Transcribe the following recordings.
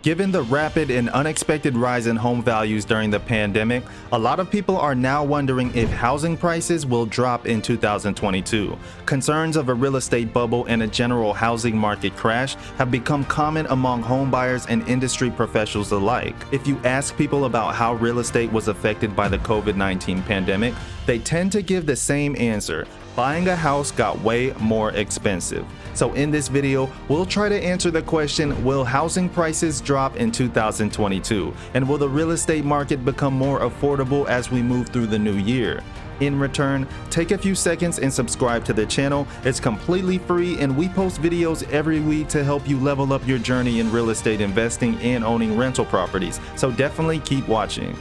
Given the rapid and unexpected rise in home values during the pandemic, a lot of people are now wondering if housing prices will drop in 2022. Concerns of a real estate bubble and a general housing market crash have become common among home buyers and industry professionals alike. If you ask people about how real estate was affected by the COVID-19 pandemic, they tend to give the same answer: buying a house got way more expensive. So in this video, we'll try to answer the question, will housing prices drop in 2022? And will the real estate market become more affordable as we move through the new year? In return, take a few seconds and subscribe to the channel. It's completely free and we post videos every week to help you level up your journey in real estate investing and owning rental properties. So definitely keep watching.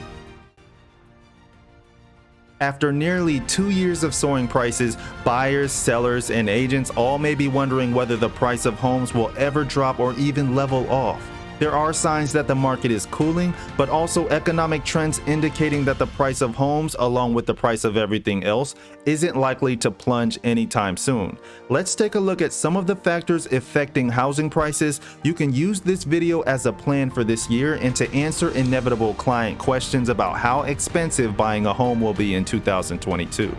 After nearly 2 years of soaring prices, buyers, sellers, and agents all may be wondering whether the price of homes will ever drop or even level off. There are signs that the market is cooling, but also economic trends indicating that the price of homes, along with the price of everything else, isn't likely to plunge anytime soon. Let's take a look at some of the factors affecting housing prices. You can use this video as a plan for this year and to answer inevitable client questions about how expensive buying a home will be in 2022.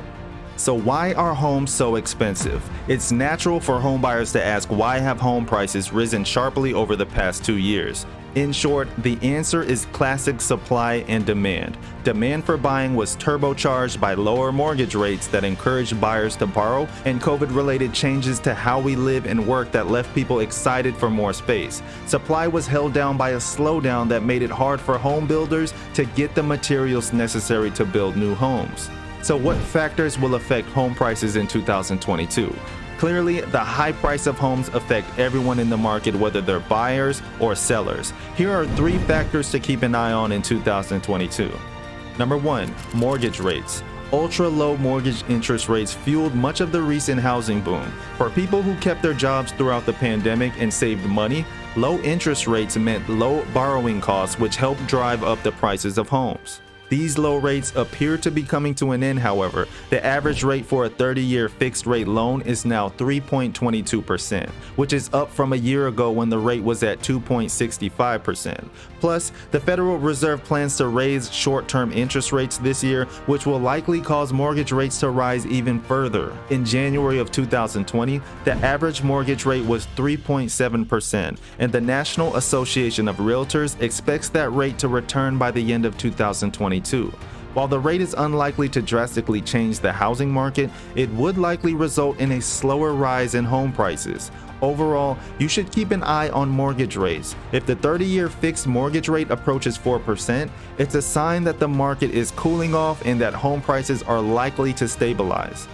So why are homes so expensive? It's natural for home buyers to ask, why have home prices risen sharply over the past 2 years? In short, the answer is classic supply and demand. Demand for buying was turbocharged by lower mortgage rates that encouraged buyers to borrow, and COVID-related changes to how we live and work that left people excited for more space. Supply was held down by a slowdown that made it hard for home builders to get the materials necessary to build new homes. So what factors will affect home prices in 2022? Clearly, the high price of homes affect everyone in the market, whether they're buyers or sellers. Here are 3 factors to keep an eye on in 2022. Number 1, mortgage rates. Ultra-low mortgage interest rates fueled much of the recent housing boom. For people who kept their jobs throughout the pandemic and saved money, low interest rates meant low borrowing costs, which helped drive up the prices of homes. These low rates appear to be coming to an end, however. The average rate for a 30-year fixed-rate loan is now 3.22%, which is up from a year ago when the rate was at 2.65%. Plus, the Federal Reserve plans to raise short-term interest rates this year, which will likely cause mortgage rates to rise even further. In January of 2020, the average mortgage rate was 3.7%, and the National Association of Realtors expects that rate to return by the end of 2022. While the rate is unlikely to drastically change the housing market, it would likely result in a slower rise in home prices. Overall, you should keep an eye on mortgage rates. If the 30-year fixed mortgage rate approaches 4%, it's a sign that the market is cooling off and that home prices are likely to stabilize.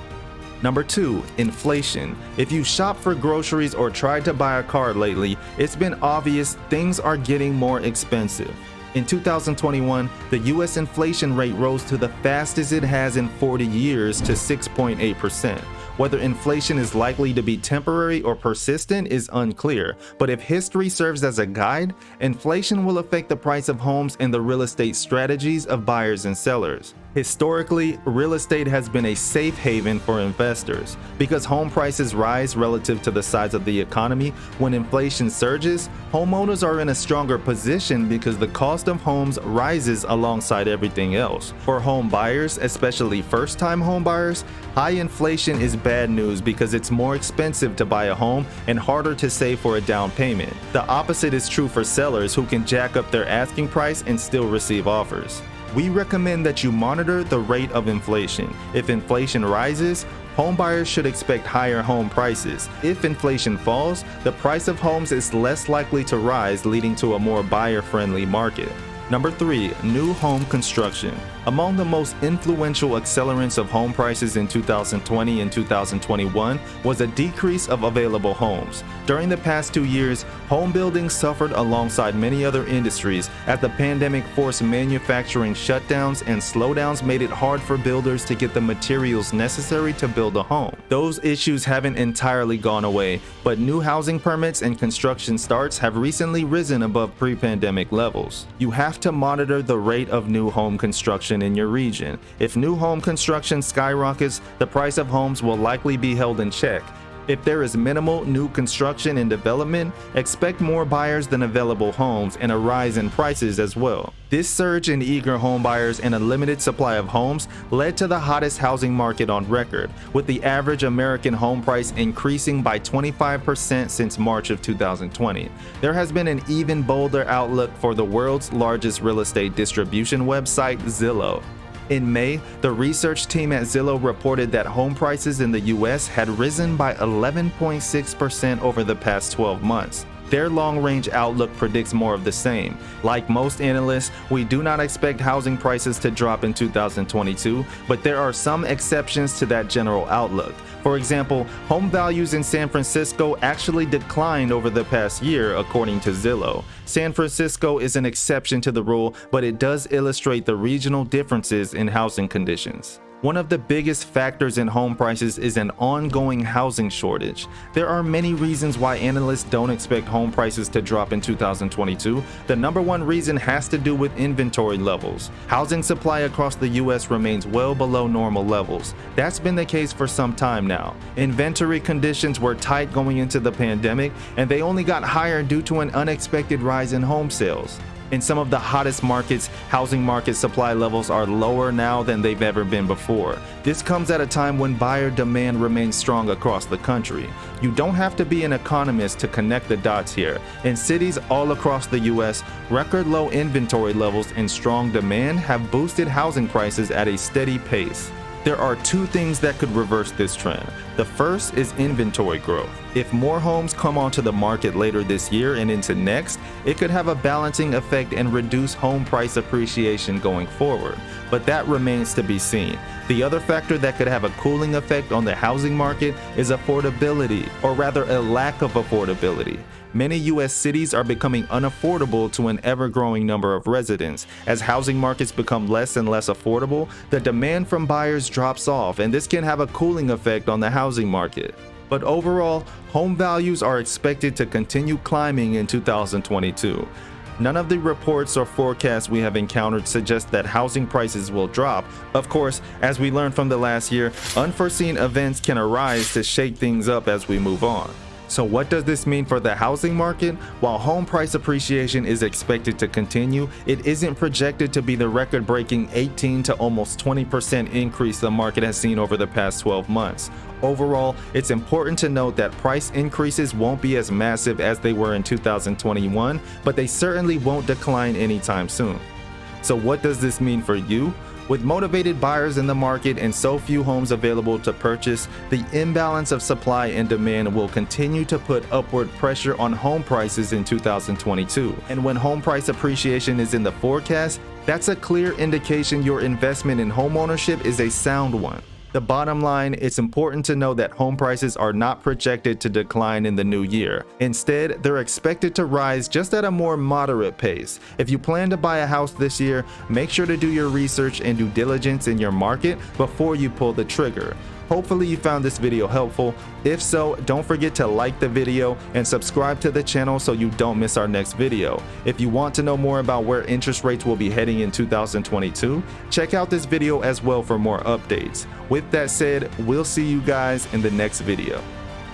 Number 2, inflation. If you shop for groceries or tried to buy a car lately, it's been obvious things are getting more expensive. In 2021, the U.S. inflation rate rose to the fastest it has in 40 years to 6.8%. Whether inflation is likely to be temporary or persistent is unclear, but if history serves as a guide, inflation will affect the price of homes and the real estate strategies of buyers and sellers. Historically, real estate has been a safe haven for investors. Because home prices rise relative to the size of the economy, when inflation surges, homeowners are in a stronger position because the cost of homes rises alongside everything else. For home buyers, especially first-time home buyers, high inflation is bad news because it's more expensive to buy a home and harder to save for a down payment. The opposite is true for sellers who can jack up their asking price and still receive offers. We recommend that you monitor the rate of inflation. If inflation rises, home buyers should expect higher home prices. If inflation falls, the price of homes is less likely to rise, leading to a more buyer-friendly market. Number 3, new home construction. Among the most influential accelerants of home prices in 2020 and 2021 was a decrease of available homes. During the past 2 years, home building suffered alongside many other industries as the pandemic forced manufacturing shutdowns and slowdowns made it hard for builders to get the materials necessary to build a home. Those issues haven't entirely gone away, but new housing permits and construction starts have recently risen above pre-pandemic levels. You have to monitor the rate of new home construction in your region. If new home construction skyrockets, the price of homes will likely be held in check. If there is minimal new construction and development, expect more buyers than available homes and a rise in prices as well. This surge in eager home buyers and a limited supply of homes led to the hottest housing market on record, with the average American home price increasing by 25% since March of 2020. There has been an even bolder outlook for the world's largest real estate distribution website, Zillow. In May, the research team at Zillow reported that home prices in the US had risen by 11.6% over the past 12 months. Their long-range outlook predicts more of the same. Like most analysts, we do not expect housing prices to drop in 2022, but there are some exceptions to that general outlook. For example, home values in San Francisco actually declined over the past year, according to Zillow. San Francisco is an exception to the rule, but it does illustrate the regional differences in housing conditions. One of the biggest factors in home prices is an ongoing housing shortage. There are many reasons why analysts don't expect home prices to drop in 2022. The number one reason has to do with inventory levels. Housing supply across the US remains well below normal levels. That's been the case for some time now. Inventory conditions were tight going into the pandemic, and they only got higher due to an unexpected rise in home sales. In some of the hottest markets, housing market supply levels are lower now than they've ever been before. This comes at a time when buyer demand remains strong across the country. You don't have to be an economist to connect the dots here. In cities all across the US, record low inventory levels and strong demand have boosted housing prices at a steady pace. There are two things that could reverse this trend. The first is inventory growth. If more homes come onto the market later this year and into next, it could have a balancing effect and reduce home price appreciation going forward. But that remains to be seen. The other factor that could have a cooling effect on the housing market is affordability, or rather a lack of affordability. Many U.S. cities are becoming unaffordable to an ever-growing number of residents. As housing markets become less and less affordable, the demand from buyers drops off, and this can have a cooling effect on the housing market. But overall, home values are expected to continue climbing in 2022. None of the reports or forecasts we have encountered suggest that housing prices will drop. Of course, as we learned from the last year, unforeseen events can arise to shake things up as we move on. So what does this mean for the housing market? While home price appreciation is expected to continue, it isn't projected to be the record-breaking 18 to almost 20% increase the market has seen over the past 12 months. Overall, it's important to note that price increases won't be as massive as they were in 2021, but they certainly won't decline anytime soon. So what does this mean for you? With motivated buyers in the market and so few homes available to purchase, the imbalance of supply and demand will continue to put upward pressure on home prices in 2022. And when home price appreciation is in the forecast, that's a clear indication your investment in homeownership is a sound one. The bottom line, it's important to know that home prices are not projected to decline in the new year. Instead, they're expected to rise just at a more moderate pace. If you plan to buy a house this year, make sure to do your research and due diligence in your market before you pull the trigger. Hopefully you found this video helpful. If so, don't forget to like the video and subscribe to the channel so you don't miss our next video. If you want to know more about where interest rates will be heading in 2022, check out this video as well for more updates. With that said, we'll see you guys in the next video.